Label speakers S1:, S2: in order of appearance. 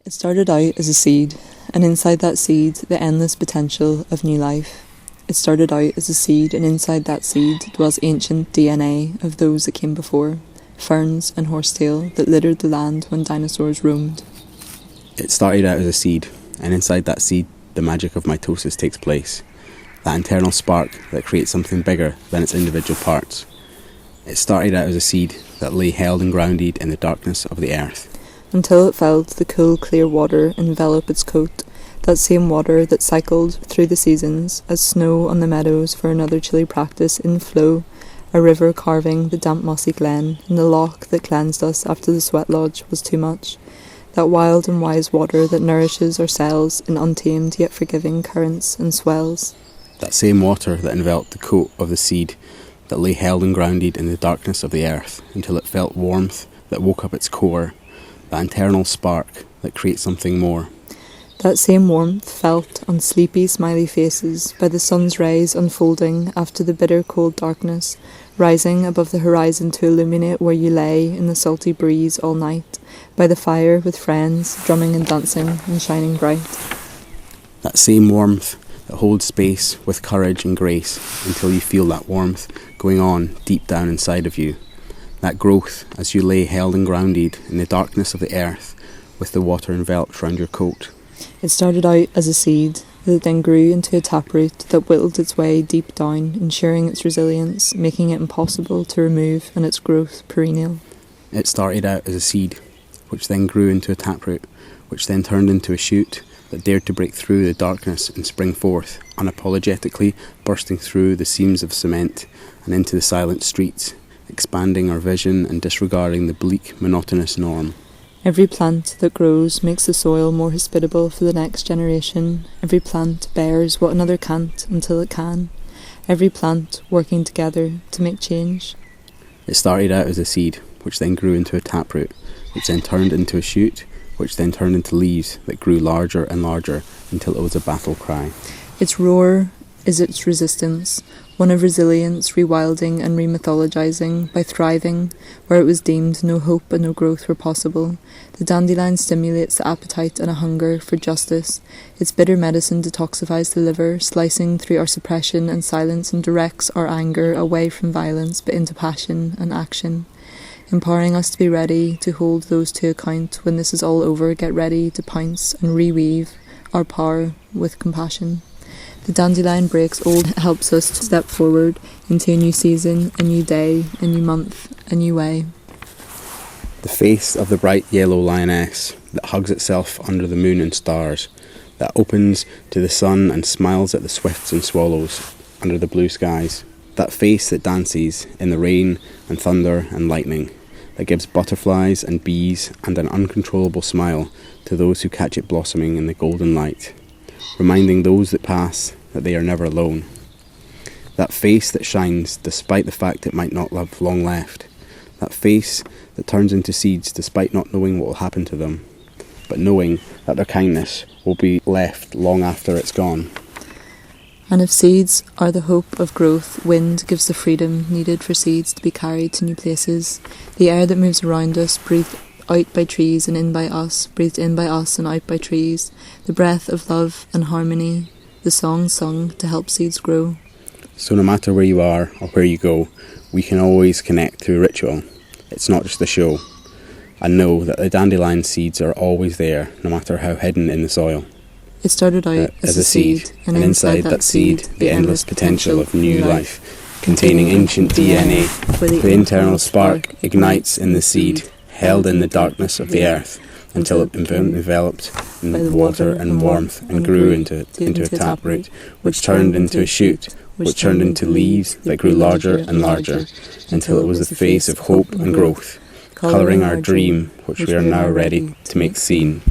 S1: It started out as a seed, and inside that seed, the endless potential of new life. It started out as a seed, and inside that seed dwells ancient DNA of those that came before, ferns and horsetail that littered the land when dinosaurs roamed.
S2: It started out as a seed, and inside that seed, the magic of mitosis takes place. That internal spark that creates something bigger than its individual parts. It started out as a seed that lay held and grounded in the darkness of the earth.
S1: Until it felt the cool, clear water envelop its coat, that same water that cycled through the seasons as snow on the meadows for another chilly practice in flow, a river carving the damp mossy glen, and the loch that cleansed us after the sweat lodge was too much. That wild and wise water that nourishes our cells in untamed yet forgiving currents and swells.
S2: That same water that enveloped the coat of the seed that lay held and grounded in the darkness of the earth until it felt warmth that woke up its core, that internal spark that creates something more.
S1: That same warmth felt on sleepy, smiley faces by the sun's rays unfolding after the bitter cold darkness, rising above the horizon to illuminate where you lay in the salty breeze all night, by the fire with friends, drumming and dancing and shining bright.
S2: That same warmth that holds space with courage and grace until you feel that warmth going on deep down inside of you. That growth as you lay held and grounded in the darkness of the earth with the water enveloped round your coat.
S1: It started out as a seed that then grew into a taproot that whittled its way deep down, ensuring its resilience, making it impossible to remove and its growth perennial.
S2: It started out as a seed, which then grew into a taproot, which then turned into a shoot that dared to break through the darkness and spring forth, unapologetically bursting through the seams of cement and into the silent streets, expanding our vision and disregarding the bleak, monotonous norm.
S1: Every plant that grows makes the soil more hospitable for the next generation. Every plant bears what another can't until it can. Every plant working together to make change.
S2: It started out as a seed, which then grew into a taproot, which then turned into a shoot, which then turned into leaves that grew larger and larger until it was a battle cry.
S1: Its roar is its resistance, one of resilience, rewilding and remythologizing by thriving where it was deemed no hope and no growth were possible. The dandelion stimulates the appetite and a hunger for justice. Its bitter medicine detoxifies the liver, slicing through our suppression and silence, and directs our anger away from violence but into passion and action, empowering us to be ready to hold those to account when this is all over. Get ready to pounce and reweave our power with compassion. The dandelion breaks old, helps us to step forward into a new season, a new day, a new month, a new way.
S2: The face of the bright yellow lioness that hugs itself under the moon and stars, that opens to the sun and smiles at the swifts and swallows under the blue skies. That face that dances in the rain and thunder and lightning, that gives butterflies and bees and an uncontrollable smile to those who catch it blossoming in the golden light, reminding those that pass that they are never alone. That face that shines despite the fact it might not have long left. That face that turns into seeds despite not knowing what will happen to them, but knowing that their kindness will be left long after it's gone.
S1: And if seeds are the hope of growth, wind gives the freedom needed for seeds to be carried to new places. The air that moves around us, breathed out by trees and in by us, breathed in by us and out by trees. The breath of love and harmony, the songs sung to help seeds grow.
S2: So no matter where you are or where you go, we can always connect through ritual. It's not just a show. And know that the dandelion seeds are always there, no matter how hidden in the soil.
S1: It started out as a seed, and inside that seed, the endless potential of new life, containing ancient DNA,
S2: where the internal spark ignites in the seed, held in the darkness of the earth, until it enveloped in water and warmth and grew into a taproot, which turned into a shoot, which turned into leaves that grew larger and larger, until it was the face of hope and growth, colouring our dream, which we are now ready to make seen.